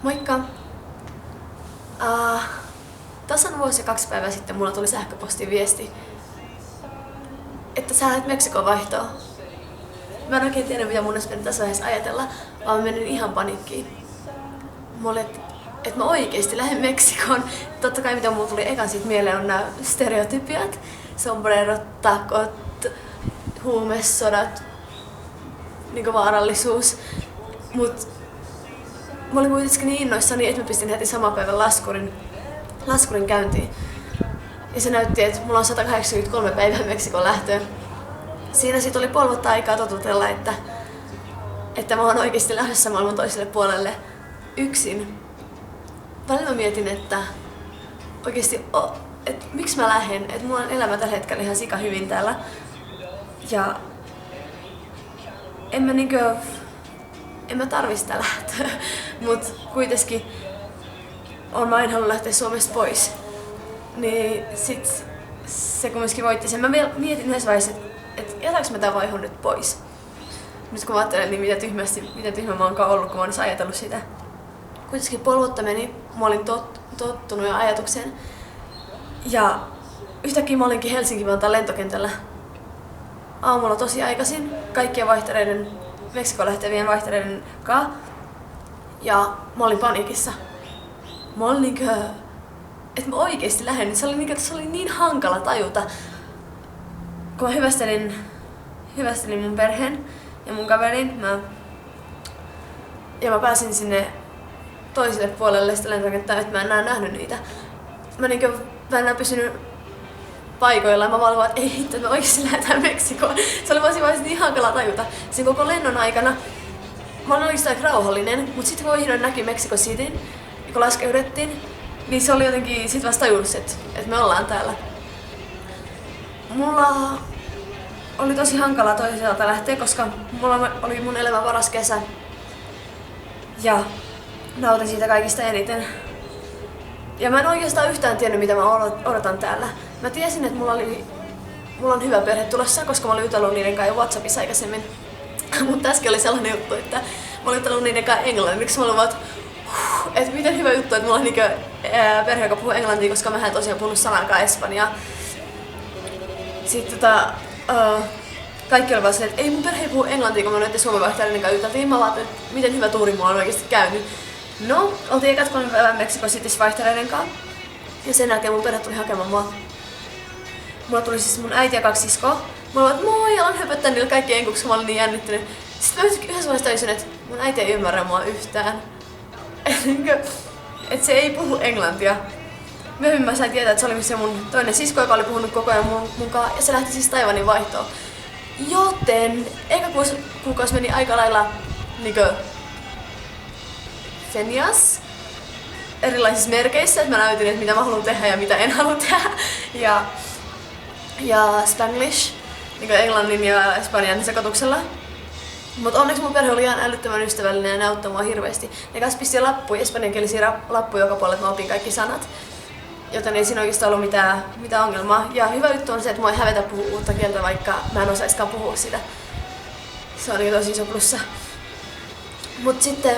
Moikka! Tasan vuosi ja 2 päivää sitten mulla tuli sähköpostiin viesti, että sä lähdet Meksikon vaihtoon. Mä en oikein tiedä, mitä mun olisi mennyt tässä vaiheessa ajatella, vaan mä menin ihan panikkiin. Mä olin, että mä oikeesti lähden Meksikoon. Totta kai mitä mulla tuli ekan siitä mieleen on nämä stereotypiat. Sombrerot, takot, huumesodat, niinku vaarallisuus. Mut mä olin kuitenkin niin innoissani, että mä pistin heti saman päivän laskurin käyntiin. Ja se näytti, että mulla on 183 päivää Meksikon lähtöön. Siinä sit oli 3 vuotta aikaa totutella, että mä oon oikeesti lähdössä maailman toiselle puolelle yksin. Välillä mä mietin, että oikeesti, että miksi mä lähden, että mulla on elämä tällä hetkellä ihan sika hyvin täällä. Ja en mä tarvi sitä lähtöä, mut kuitenkin mä en halua lähteä Suomesta pois. Niin sit se kumminkin voitti sen. Mä vielä mietin yhdessä vaiheessa, että jätäks mä tän vaihon nyt pois. Nyt kun mä ajattelen, niin miten tyhmä mä oonkaan ollut, kun mä oon ajatellut sitä. Kuitenkin 5 vuotta meni, mä olin tottunut jo ajatukseen. Ja yhtäkkiä mä olinkin Helsinki-Vantaan lentokentällä aamulla tosi aikaisin kaikkien vaihtereiden, Meksikoon lähtevien vaihtereiden kanssa. Ja mä olin paniikissa. Mä olin että mä oikeesti lähden. Se oli niin hankala tajuta. Kun mä hyvästelin mun perheen ja mun kaverin, mä pääsin sinne toiselle puolelle sitä lentokenttää, että mä en enää nähnyt niitä. Mä en enää pysynyt paikoilla ja mä vaan että ei hitto, että me oikeesti lähdetään Meksikoon. Se oli vaan niin hankala tajuta. Sen koko lennon aikana mä olin oikeastaan aika rauhallinen, mutta sitten kun vihdoin näki Mexico Cityn, kun laskeudettiin, niin se oli jotenkin sit vasta tajunnut, että me ollaan täällä. Mulla oli tosi hankala toiselta lähteä, koska mulla oli mun elämän paras kesä. Ja nautin siitä kaikista eniten. Ja mä en oikeastaan yhtään tiennyt, mitä mä odotan täällä. Mä tiesin, että mulla on hyvä perhe tulossa, koska mä olin jutellut niiden kanssa jo WhatsAppissa aikaisemmin. Mutta äsken oli sellainen juttu, että mä olin jutellut niiden kanssa englanniksi. Mä olin vaan, että miten hyvä juttu, että mulla on perhe, joka puhuu englantia, koska mä en tosiaan puhunut sanakaan espanjaa. Sitten kaikki oli vaan silleen, että ei mun perhe ei puhu englantia, kun mä noiden Suomen vaihtajien kanssa juteltiin. Mä ajattelin, että miten hyvä tuuri mulla on oikeesti käynyt. No, oltiin ekat 3 päivää Meksiko Cityssä vaihteleiden kanssa. Ja sen jälkeen mun perhe tuli hakemaan mua. Mulla tuli siis mun äiti ja 2 siskoa. Mä olin, että moi, alan höpöttää niille kaikki enkuksi, kun mä olin niin jännittynyt. Sitten mä yhdessä vaiheessa tajusin, että mun äiti ei ymmärrä mua yhtään. Että se ei puhu englantia. Myöhemmin mä sain tietää, että se oli se mun toinen sisko, joka oli puhunut koko ajan mukaan. Ja se lähti siis Taiwanin vaihtoon. Joten eka kuukausi meni aika lailla fenias erilaisissa merkeissä, että mä näytin, että mitä mä haluan tehdä ja mitä en halua tehdä. Ja Spanglish, englannin ja espanjan sekoituksella. Mutta onneksi mun perhe oli ihan älyttömän ystävällinen ja ne auttoi mua hirveästi. Ne kanssa pisti lappuja, espanjankielisiä lappuja joka puolella, että mä opin kaikki sanat. Joten ei siinä oikeastaan ollut mitään ongelmaa. Ja hyvä juttu on se, että mua ei hävetä puhua uutta kieltä, vaikka mä en osaiskaan puhua sitä. Se on tosi iso plussa. Mut sitten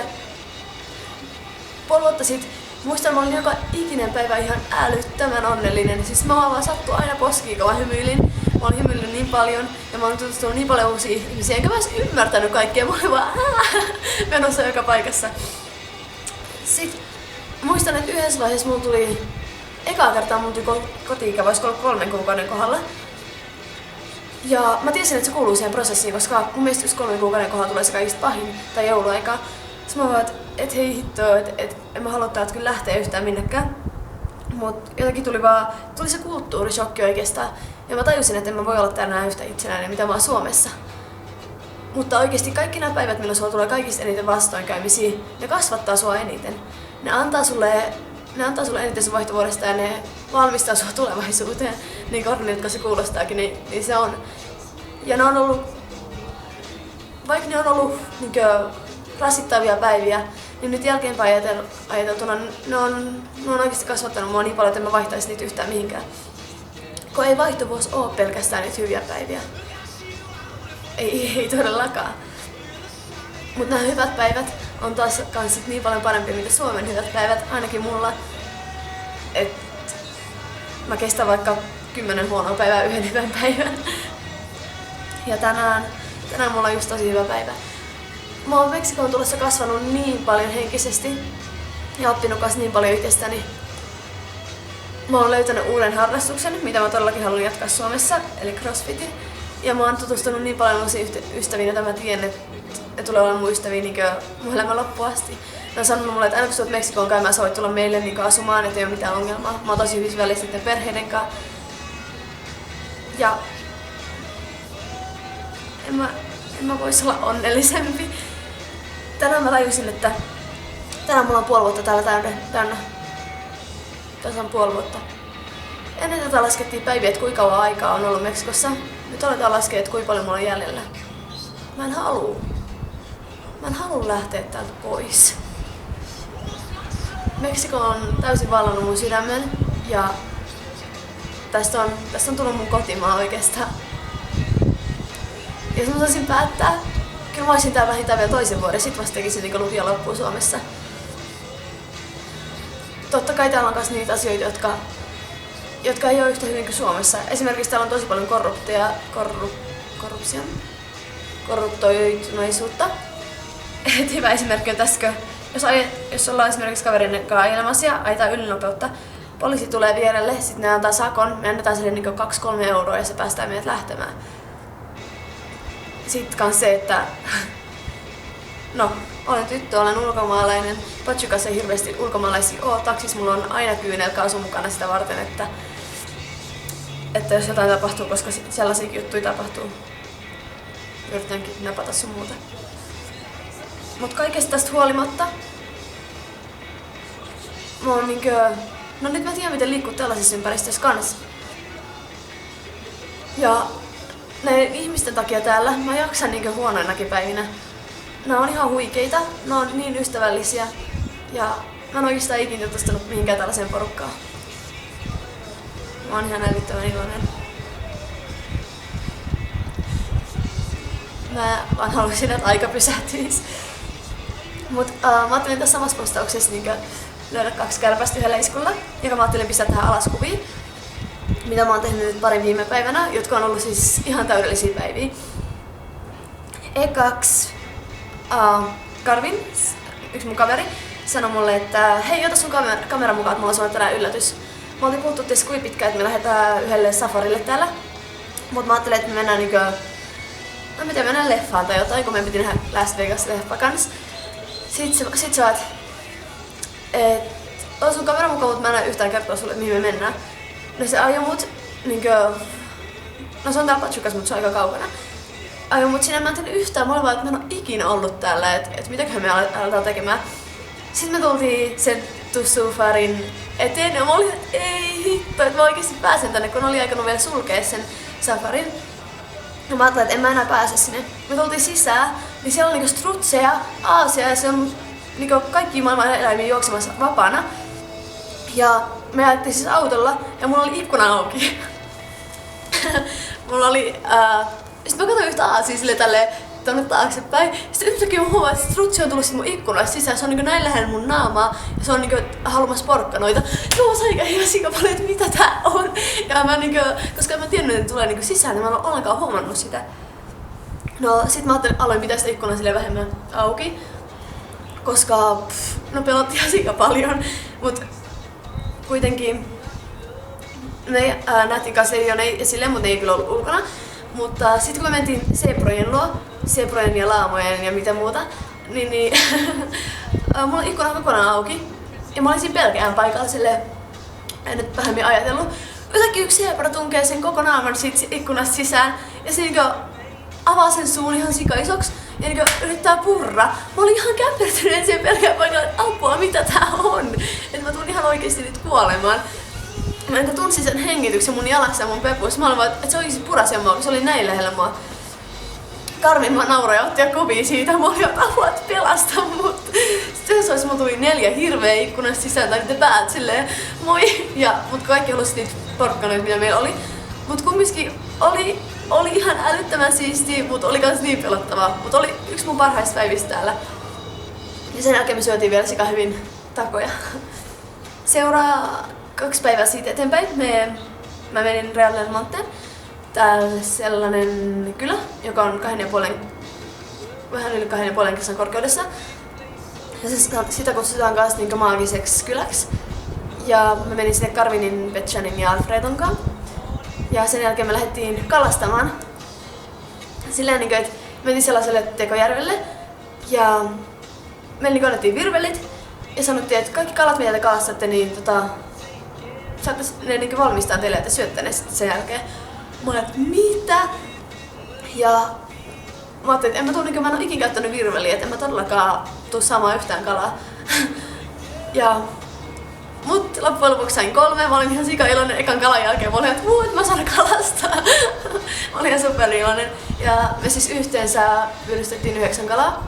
5 vuotta sitten muistan, mä olin joka ikinen päivä ihan älyttömän onnellinen. Siis mä vaan sattuu aina poskiin, kun mä hymyilin. Mä olin hymyillyt niin paljon ja mä olin tutustunut niin paljon uusia ihmisiä, enkä mä edes ymmärtänyt kaikkea. Mä olin vaan menossa joka paikassa. Sitten muistan, että yhdessä vaiheessa mulla tuli ekaa kertaa koti-ikä, voisiko olla 3 kuukauden kohdalla. Ja mä tiesin, että se kuuluu siihen prosessiin, koska mun mielestä just 3 kuukauden kohdalla tulee se kaikista pahin tai jouluaikaa. Sitten mä vaan, että hei hitto, että en mä halua täältä kyllä lähteä yhtään minnekään. Mut jotenkin tuli se kulttuurishokki oikeastaan. Ja mä tajusin, että en mä voi olla täällä enää yhtä itsenäinen, mitä mä oon Suomessa. Mutta oikeesti kaikki nämä päivät, milloin sulla tulee kaikista eniten vastoinkäymisiä, ne kasvattaa sua eniten. Ne antaa sulle eniten sun vaihtovuodesta ja ne valmistaa sua tulevaisuuteen. Niin kornilta se kuulostaakin, niin se on. Ja ne on ollut, vaikka ne on ollut rasittavia päiviä, niin nyt jälkeenpäin ajateltuna ne on oikeasti kasvattanut mua niin paljon, että en mä vaihtaisi niitä yhtään mihinkään. Kun ei vaihtovuosi ole pelkästään niitä hyviä päiviä. Ei todellakaan. Mutta nämä hyvät päivät on taas kans niin paljon parempi mitä Suomen hyvät päivät, ainakin mulla. Et mä kestän vaikka 10 huonoa päivää yhden hyvän päivän. Ja tänään mulla on just tosi hyvä päivä. Mä oon Meksikoon tulossa kasvanut niin paljon henkisesti ja oppinut kanssa niin paljon itsestäni. Mä oon löytänyt uuden harrastuksen, mitä mä todellakin haluan jatkaa Suomessa, eli crossfitin. Ja mä oon tutustunut niin paljon uusiin ystäviin, joita mä tiedän, että tulee olemaan mun ystäviä niin mun elämän loppuun asti. Ne on sanonut mulle, että aina kun sä oot Meksikoon käymään, sä voit tulla meille niin asumaan, ettei ole mitään ongelmaa. Mä oon tosi hyvissä välissä sitten perheiden kanssa. Ja en mä vois olla onnellisempi. Tänään mä tajusin, että tänään mulla on puoli vuotta täällä täynnä. Tasan puoli vuotta. Ennen tätä laskettiin päiviä, että kuinka kauan aikaa on ollut Meksikossa. Nyt aletaan laskea, että kuinka paljon mulla on jäljellä. Mä en halua lähteä täältä pois. Meksiko on täysin vallannut mun sydämen ja tästä on tullut mun kotimaa oikeastaan. Jos mä saisin päättää, kyllä mä olisin täällä vähintään vielä toisen vuoden, sit vasta tekisin niin lukion loppuun Suomessa. Totta kai täällä on myös niitä asioita, jotka ei ole yhtä hyvin kuin Suomessa. Esimerkiksi täällä on tosi paljon korruptoituneisuutta. Et hyvä esimerkki on tässä, jos ollaan esimerkiksi kaverin kanssa ajelemassa ja ajetaan ylinopeutta, poliisi tulee vierelle, sitten ne antaa sakon, me annetaan sille niin 2-3 euroa ja se päästää meidät lähtemään. Sitten kans se, että no, olen tyttö, olen ulkomaalainen. Pachucassa ei hirveästi ulkomaalaisia ole. Taksissa mulla on aina kyynelkaasu mukana sitä varten, että jos jotain tapahtuu, koska sellaisiakin juttuja tapahtuu. Yritänkin napata sun muuta. Mut kaikesta tästä huolimatta mä oon no nyt mä tiedän miten liikkuu tällaisessa ympäristössä kanssa. Ja näiden ihmisten takia täällä mä jaksan huonoinakin päivinä. Nää on ihan huikeita, nää on niin ystävällisiä ja mä en oikeastaan ikinä tutustunut mihinkään tällaiseen porukkaan. Mä oon ihan älyttömän iloinen. Mä vaan haluaisin, että aika pysähtyisi. Mut mä ajattelin tässä samassa postauksessa löydä 2 kärpästä yhdellä iskulla, joka mä ajattelin pistää tähän alas kuviin. Mitä mä oon tehnyt nyt parin viime päivänä, jotka on ollut siis ihan täydellisiä päiviä. Ekaksi Karvin, yksi mun kaveri, sanoi mulle, että hei, ota sun kamera mukaan, että mulla on sulle tänään yllätys. Me oltiin puhuttu tässä kuin pitkään, että me lähdetään yhdelle safarille täällä. Mut mä ajattelin, että me mennään mennään leffaan tai jotain, kun me piti nähdä Las Vegas-leffa kans. Sit sä oot, ota sun kamera mukaan, mutta mä en näe yhtään kertoa sulle, mihin me mennään. No se ajoi mut no se on täällä Pachucassa, mutta se on aika kaukana. Ajoi mut sinne, mä en tehnyt yhtään, mä olin vaan, että mä en oo ikinä ollut täällä, että mitäköhän me aletaan tekemään. Sitten me tultiin sen Tussufarin eteen ja mä olin, että ei hitto, että mä oikeesti pääsen tänne, kun oli aikanut vielä sulkea sen safarin. Ja mä ajattelin, että en mä enää pääse sinne. Me tultiin sisään, niin siellä oli strutseja, aasia ja se on kaikki maailman eläimiä juoksemassa vapaana. Ja me ajettiin siis autolla ja mulla oli ikkuna auki. Mulla oli sitten mä katsoin yhtä aasia sille tälleen tonne taaksepäin. Sitten yhtäkkiä mä huomaan, että strutsi on tullut mun ikkunasta sisään. Se on näin lähellä mun naamaa ja se on haluamassa porkkanoita. Sitten mä sain ihan sika paljon, että mitä tää on. Ja mä koska mä tiennyt, että tulee sisään, niin mä en ole ollenkaan huomannut sitä. No sit mä aloin pitää sitä ikkunaa sille vähemmän auki. Koska pelotti ihan sika paljon. Mut kuitenkin me nähtiin kanssa ei silleen, mutta ei kyllä ollut ulkona. Mutta sitten kun me mentiin zebrojen luo, zebrojen ja laamojen ja mitä muuta, niin mulla on ikkuna kokonaan auki. Ja mä olin siinä pelkään paikalla silleen, en nyt vähemmin ajatellut. Yhtäkkiä yksi zebra tunkee sen koko naaman siitä ikkunasta sisään ja se avaa sen suun ihan sika isoksi ja yrittää purra. Mä olin ihan käpertynyt siihen pelkään paikalla, että apua, mitä tää on? Että mä tuun ihan oikeesti nyt kuolemaan. Mä tunsin sen hengityksen mun jalassa ja mun pepuissa. Mä olin vaan, että se oikeesti purasi mua, kun se oli näin lähellä mua. Karmin vaan nauroi ja otti ja kovia siitä. Mä olin, että apua, että pelasta mut. Sitten mulla tuli 4 hirveä ikkunasta sisään tai niiden päät silleen moi. Mut kaikki halusi niitä porkkanoita, mitä meillä oli. Mut kumminkin oli ihan älyttömän siistiä, mut oli kans niin pelottavaa. Mut oli yksi mun parhaista päivistä täällä. Ja sen jälkeen me syötiin vielä sika hyvin takoja. Seuraa 2 päivää siitä eteenpäin mä menin Real del Monteen. Täällä sellainen kylä, joka on vähän yli 2,5 kilsan korkeudessa. Ja sitä kutsutaan myös niin maagiseksi kyläksi. Ja mä menin sinne Carminin, Petchanin ja Alfredon kanssa. Ja sen jälkeen me lähdettiin kalastamaan. Silleen, että mentiin sellaiselle tekojärvelle. Ja me annettiin virvelit. Ja sanottiin, että kaikki kalat, mitä te kalastatte, niin saatte ne valmistaa teille, että syötte ne sitten sen jälkeen. Mä olin, että mitä? Ja mä ajattelin, että mä en ole ikinä käyttänyt virveliä, että en mä todellakaan tuu saamaan yhtään kalaa. Mut loppujen lopuksi sain 3, mä olin ihan sika iloinen ekan kalan jälkeen. Mä olin, että mä saan kalastaa. Mä olin ihan superiloinen. Ja me siis yhteensä pyydystettiin 9 kalaa,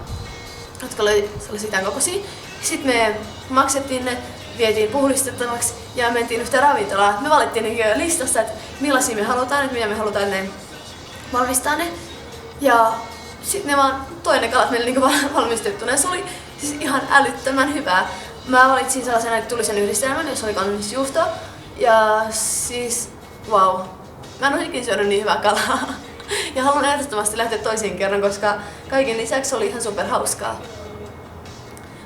jotka oli sitä kokoisia. Sitten me maksettiin ne, vietiin puhdistettavaksi ja mentiin yhteen ravintolaan. Me valittiin listasta, että millaisia me halutaan, että mitä me halutaan ne valmistaa ne. Ja sitten ne vaan toinen kalat meille valmistettuna. Se oli siis ihan älyttömän hyvää. Mä valitsin sellaisen, että tuli sen yhdistelmän, jossa oli kans juustoa. Ja siis, wow. Mä en ole ikinä syönyt niin hyvää kalaa. Ja haluan ehdottomasti lähteä toisiin kerran, koska kaiken lisäksi oli ihan super hauskaa.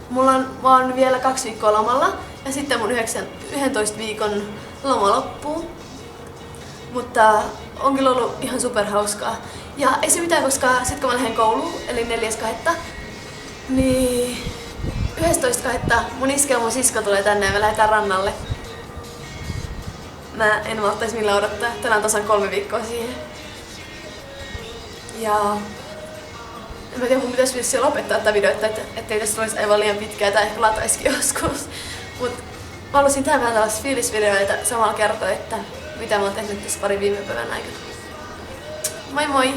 Mulla on vaan vielä 2 viikkoa lomalla ja sitten mun 11 viikon loma loppuu. Mutta on kyllä ollut ihan super hauskaa. Ja ei se mitään, koska sit kun mä lähden kouluun, eli 4.2, niin 11.2 mun iske ja mun sisko tulee tänne ja me lähdetään rannalle. Mä en malttaisi millään odottaa. Tänään on tasan 3 viikkoa siihen. Ja en mä tiedä, mun pitäisi vissiin lopettaa tätä videota, ettei tästä olisi aivan liian pitkää tai ehkä lataisikin joskus. Mut mä halusin tehdä vähän tällaisia fiilisvideoita samalla kertoa, että mitä mä oon tehnyt tässä 2 viime päivän aikana. Moi moi!